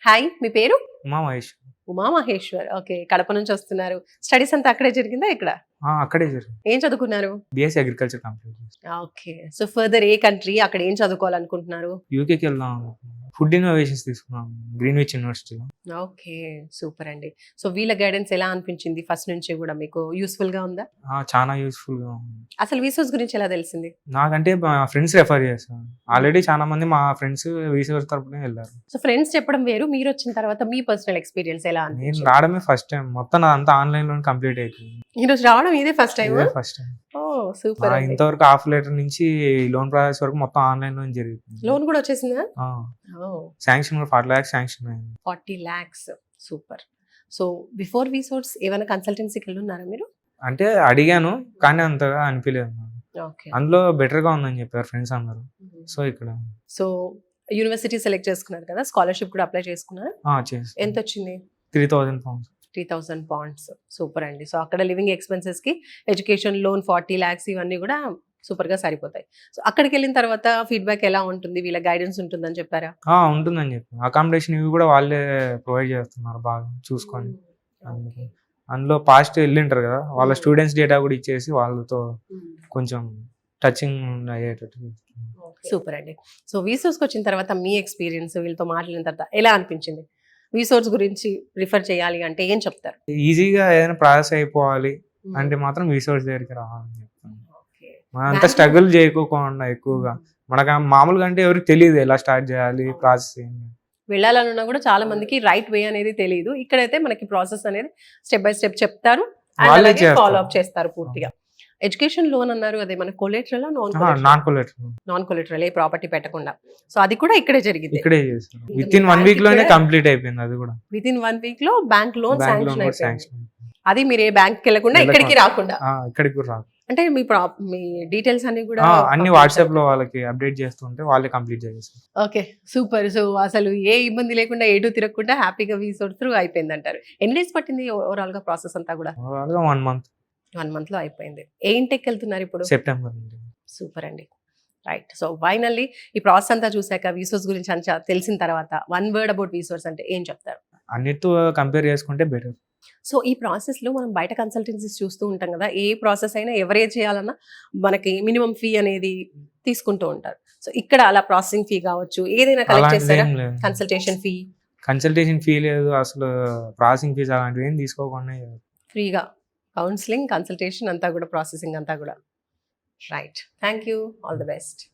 Hi, మీ పేరు? Uma Mahesh. Uma Maheshwar. Okay. Kadapa నుంచి వస్తున్నారు. స్టడీస్ అంతా అక్కడే జరిగిందా ఇక్కడ? అక్కడే జరిగింది. ఏం చదువుకున్నారు? బీఎస్సీ అగ్రికల్చర్ కంప్లీట్ చేశాను. ఓకే. సో ఫర్దర్ ఏ కంట్రీ, అక్కడ ఏం చదువుకోవాలనుకుంటున్నారు? యూకేకి వెళ్దాం అనుకున్నాను. ఫుడ్ ఇన్నోవేషన్స్ తీసుకున్నాం గ్రీన్విచ్ యూనివర్సిటీలో. ఓకే. సూపర్ అండి. సో వీళ్ళ గైడెన్స్ ఎలా అనిపించింది ఫస్ట్ నుంచి కూడా మీకు యూస్ఫుల్ గా ఉందా? చాలా యూస్ఫుల్గా ఉంది. అసలు వీసోస్ గురించి ఎలా తెలిసింది? నాకంటే మా ఫ్రెండ్స్ రెఫర్ చేశాను. ఆల్రెడీ చాలా మంది మా ఫ్రెండ్స్ వీసీ తరపునే వెళ్ళారు. సో ఫ్రెండ్స్ చెప్పడం వేరు, మీరు వచ్చిన తర్వాత మీ పర్సనల్ ఎక్స్పీరియన్స్ ఎలా నేను అనిపించింది? రావడమే ఫస్ట్ టైం. మొత్తం నాదంతా ఆన్లైన్ లో కంప్లీట్ అయిపోయింది. ఈ రోజు రావడం ఇదే ఫస్ట్ టైం? First time. ఓ సూపర్ అండి. ఇంతవరకు ఆఫ్ లెటర్ నుంచి లోన్ ప్రాసెస్ వరకు మొత్తం ఆన్లైన్ లో జరుగుతుంది. లోన్ కూడా వచ్చేసిందా? ఓ శాంక్షన్ 40 lakhs శాంక్షన్ అయింది. 40 lakhs. సూపర్. సో బిఫోర్ వీసోర్స్ ఏమైనా కన్సల్టెన్సీకి వెళ్ళున్నారా మీరు? అంటే అడిగాను కానీ అంతగా అనిపించలేదు నాకు. ఓకే. అందులో బెటర్ గా ఉందని చెప్పారు ఫ్రెండ్స్ అందరూ. సో ఇక్కడ సో యూనివర్సిటీ సెలెక్ట్ చేసుకున్నారు కదా, స్కాలర్షిప్ కూడా అప్లై చేసుకున్నారు. చేసి ఎంత వచ్చింది? 3,000 pounds. 3000 pounds. సూపర్ అండి. సో అక్కడ లివింగ్ ఎక్స్పెన్సెస్ కి ఎడ్యుకేషన్ లోన్ 40 lakhs ఇవన్నీ కూడా సూపర్ గా సరిపోతాయి. సో అక్కడికి వెళ్ళిన తర్వాత ఫీడ్బ్యాక్ ఎలా ఉంటుంది? వీళ్ళ గైడెన్స్ ఉంటుందని చెప్పారా? ఉంటుందని చెప్పి అకామిడేషన్ ఇవి కూడా వాళ్ళే ప్రొవైడ్ చేస్తున్నారు బాగా చూసుకొని. అందుకే అందులో పాస్ట్ వెళ్ళింటారు కదా, వాళ్ళ స్టూడెంట్స్ డేటా కూడా ఇచ్చేసి వాళ్ళతో కొంచెం టచింగ్ అయ్యేటట్టు. సూపర్ అండి. సో వీసోర్స్కి వచ్చిన తర్వాత మీ ఎక్స్పీరియన్స్, వీళ్ళతో మాట్లాడిన తర్వాత ఎలా అనిపించింది? వీసోర్స్ గురించి రిఫర్ చేయాలి అంటే ఏం చెప్తారు? ఈజీగా ఏదైనా ప్రాసెస్ అయిపోవాలి అంటే మాత్రం రిసోర్స్ దగ్గరికి రావాలని చెప్తాను. మనం అంతా స్ట్రగుల్ చేయకోకుండా ఎక్కువగా మనకు మామూలుగా అంటే ఎవరికి తెలియదు ఎలా స్టార్ట్ చేయాలి ప్రాసెస్ ఏంటి. వెళ్ళాలన్నా కూడా చాలా మందికి రైట్ వే అనేది తెలియదు. ఇక్కడైతే మనకి ప్రాసెస్ అనేది స్టెప్ బై స్టెప్ చెప్తారు, వాళ్ళే చేస్తారు. ఫాలో అప్ చేస్తారు పూర్తిగా. ఎడ్యుకేషన్ లోన్ అన్నారు, అదే మన collateral non collateral non collateral ఏ ప్రాపర్టీ పెట్టకుండా. సో అది కూడా ఇక్కడే జరిగింది. ఇక్కడే చేస్తాను. విత్ ఇన్ 1 week లోనే కంప్లీట్ అయిపోయింది. అది కూడా విత్ ఇన్ 1 week లో bank loan bank loan sanction sanction. అది మీరు ఏ బ్యాంక్ వెళ్ళకుండా ఇక్కడికి రాకుండా, ఇక్కడికి కూడా రాదు. అంటే మీ డీటెయిల్స్ అన్ని కూడా అన్ని వాట్సాప్ లో వాళ్ళకి అప్డేట్ చేస్తుంటే వాళ్ళే కంప్లీట్ చేస్తారు. Okay super. సో అసలు ఏ ఇబ్బంది లేకుండా ఎటు తిరగకుండా హ్యాపీగా వీసోర్ త్రూ అయిపోయింది అంటారు. ఎన్ని డేస్ పట్టింది ఓవరాల్ గా ప్రాసెస్ అంతా కూడా? 1 month. 1 month లో అయిపోయింది. ఏ ఇంటెక్ వెళ్తున్నారు ఇప్పుడు? సెప్టెంబర్. సూపర్ అండి. రైట్. సో ఫైనల్లీ ఈ ప్రాసెస్ అంతా చూసాక, వీసోర్స్ గురించి అంతా తెలిసిన తర్వాత, 1 word అబౌట్ వీసోర్స్ అంటే ఏం చెప్తారు? అన్నిటితో కంపేర్ చేసుకుంటే బెటర్. సో ఈ ప్రాసెస్ లో మనం బయట కన్సల్టెన్సీస్ చూస్తూ ఉంటాం కదా, ఏ ప్రాసెస్ అయినా ఎవరే చేయాలన్నా మనకి మినిమం ఫీ అనేది తీసుకుంటూ ఉంటారు. సో ఇక్కడ అలా ప్రాసెసింగ్ ఫీ కావచ్చు ఏదైనా కలెక్ట్ చేస్తారా? Consultation fee? కన్సల్టేషన్ ఫీ లేదు, అసలు ప్రాసెసింగ్ ఫీజ్ అలాంటివి ఏం తీసుకోకుండా ఫ్రీగా కౌన్సిలింగ్, కన్సల్టేషన్ అంతా కూడా, ప్రాసెసింగ్ అంతా కూడా. Right. Thank you. All the best.